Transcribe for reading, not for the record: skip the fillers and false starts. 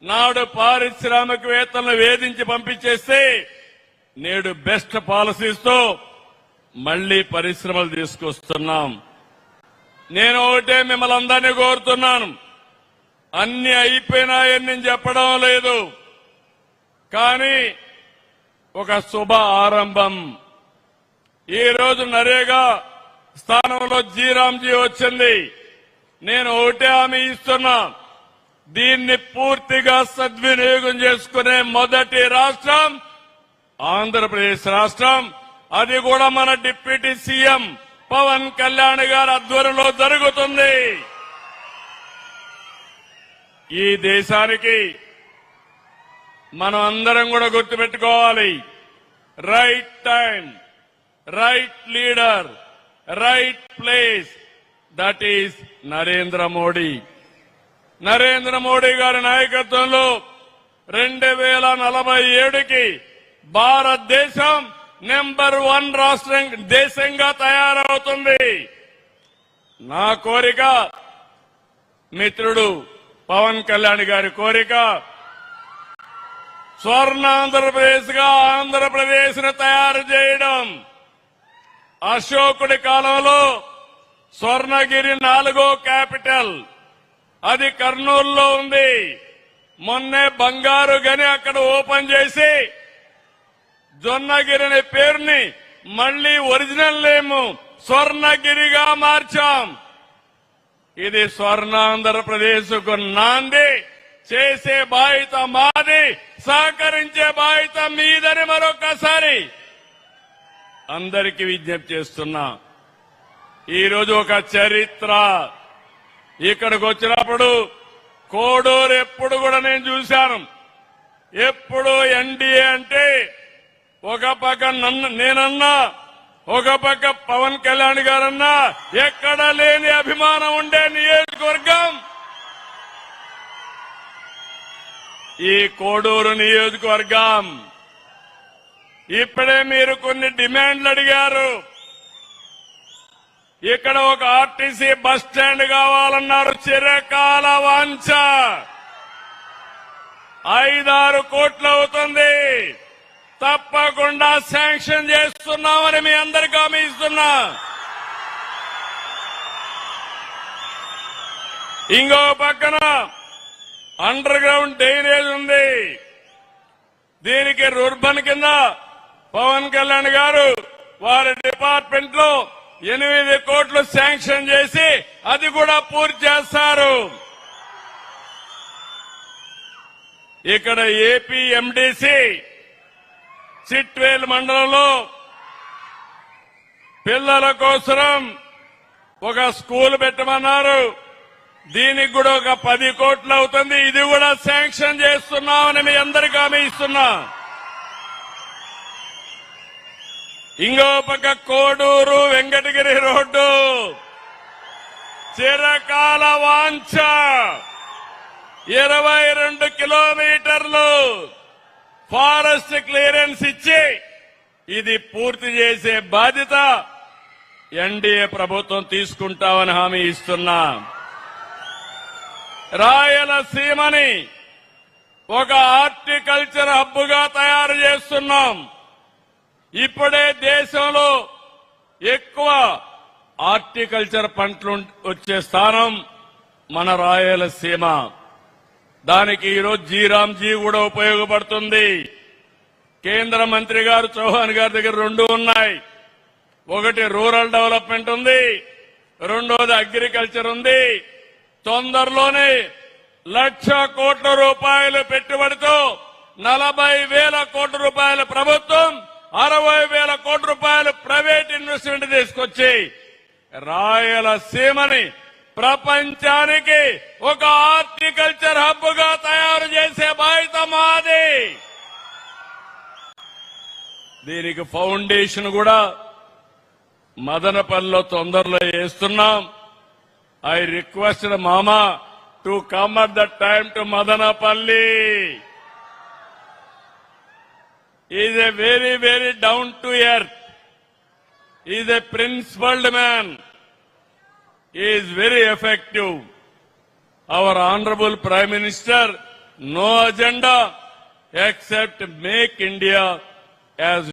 నాడు పారిశ్రామికవేత్తలను వేధించి పంపించేస్తే నేడు బెస్ట్ పాలసీస్తో మళ్లీ పరిశ్రమలు తీసుకొస్తున్నాం. నేను ఒకటే మిమ్మల్ని అందరినీ కోరుతున్నాను, అన్ని అయిపోయినాయని నేను చెప్పడం లేదు, కానీ ఒక శుభ ఆరంభం. ఈ రోజు నరేగా స్థానంలో జీరాంజీ వచ్చింది. నేను ఒకటే హామీ ఇస్తున్నా, దీన్ని పూర్తిగా సద్వినియోగం చేసుకునే మొదటి రాష్ట్రం ఆంధ్రప్రదేశ్ రాష్ట్రం. అది కూడా మన డిప్యూటీ సీఎం పవన్ కళ్యాణ్ గారి ఆధ్వర్యంలో జరుగుతుంది. ఈ దేశానికి మనం అందరం కూడా గుర్తుపెట్టుకోవాలి, right time, right leader, right place, that is Narendra Modi. Narendra Modi గారి నాయకత్వంలో 2047కి భారతదేశం నెంబర్ 1 రాష్ట్రం దేశంగా తయారవుతుంది. నా కోరిక, మిత్రుడు పవన్ కళ్యాణ్ గారి కోరిక, స్వర్ణాంధ్రప్రదేశ్ గా ఆంధ్రప్రదేశ్ ను తయారు చేయడం. అశోకుడి కాలంలో స్వర్ణగిరి 4వ క్యాపిటల్, అది కర్నూలులో ఉంది. మొన్నే బంగారు గని అక్కడ ఓపెన్ చేసి జొన్నగిరి అనే పేరుని మళ్లీ ఒరిజినల్ నేమ్ స్వర్ణగిరిగా మార్చాం. ఇది స్వర్ణాంధ్రప్రదేశ్ కు నాంది. చేసే బాధ్యత మాది, సహకరించే బాధ్యత మీదని మరొకసారి అందరికీ విజ్ఞప్తి చేస్తున్నా. ఈరోజు ఒక చరిత్ర. ఇక్కడికి వచ్చినప్పుడు కోడూరు ఎప్పుడు కూడా నేను చూశాను. ఎప్పుడు ఎన్డీఏ అంటే ఒక పక్క నేనన్నా, ఒక పక్క పవన్ కళ్యాణ్ గారన్నా, ఎక్కడ లేని అభిమానం ఉండే నియోజకవర్గం ఈ కోడూరు నియోజకవర్గం. ఇప్పుడే మీరు కొన్ని డిమాండ్లు అడిగారు. ఇక్కడ ఒక ఆర్టీసీ బస్ స్టాండ్ కావాలన్నారు, చిరకాల వాంఛ. 5-6 కోట్లు అవుతుంది, తప్పకుండా శాంక్షన్ చేస్తున్నామని మీ అందరికీ హామీ ఇస్తున్నా. ఇంకో పక్కన అండర్ గ్రౌండ్ డ్రైనేజ్ ఉంది. దీనికి రూర్బన్ కింద పవన్ కళ్యాణ్ గారు వారి డిపార్ట్మెంట్ లో 8 కోట్లు శాంక్షన్ చేసి అది కూడా పూర్తి చేస్తారు. ఇక్కడ ఏపీ ఎండీసీ చిట్వేల్ మండలంలో పిల్లల కోసం ఒక స్కూల్ పెట్టమన్నారు. దీనికి కూడా ఒక 10 కోట్లు అవుతుంది. ఇది కూడా శాంక్షన్ చేస్తున్నామని మీ అందరికీ హామీ ఇస్తున్నా. ఇంకో పక్క కోడూరు వెంకటగిరి రోడ్డు చిరకాల వాంఛ, 22 కిలోమీటర్లు ఫారెస్ట్ క్లియరెన్స్ ఇచ్చి ఇది పూర్తి చేసే బాధ్యత ఎన్డీఏ ప్రభుత్వం తీసుకుంటామని హామీ ఇస్తున్నా. రాయలసీమని ఒక హార్టికల్చర్ హబ్గా తయారు చేస్తున్నాం. ఇప్పుడే దేశంలో ఎక్కువ హార్టికల్చర్ పంటలు వచ్చే స్థానం మన రాయలసీమ. దానికి ఈరోజు జీరాంజీ కూడా ఉపయోగపడుతుంది. కేంద్ర మంత్రి గారు చౌహాన్ గారి దగ్గర 2 ఉన్నాయి. ఒకటి రూరల్ డెవలప్మెంట్ ఉంది, రెండోది అగ్రికల్చర్ ఉంది. తొందరలోనే 1,00,000 కోట్ల రూపాయలు పెట్టుబడితో 40,000 కోట్ల రూపాయల ప్రభుత్వం, 60,000 కోట్ల రూపాయలు ప్రైవేట్ ఇన్వెస్ట్మెంట్ తీసుకొచ్చి రాయలసీమని ప్రపంచానికి ఒక హార్టికల్చర్ హబ్ గా తయారు చేసే బాధ్యత మాది. దీనికి ఫౌండేషన్ కూడా మదనపల్లిలో తొందరలో వేస్తున్నాం. ఐ రిక్వెస్టెడ్ మామా to come at the time to Madanapalle. Is a very very down to earth, is a principled man, is very effective. Our Honorable Prime Minister no agenda except make India as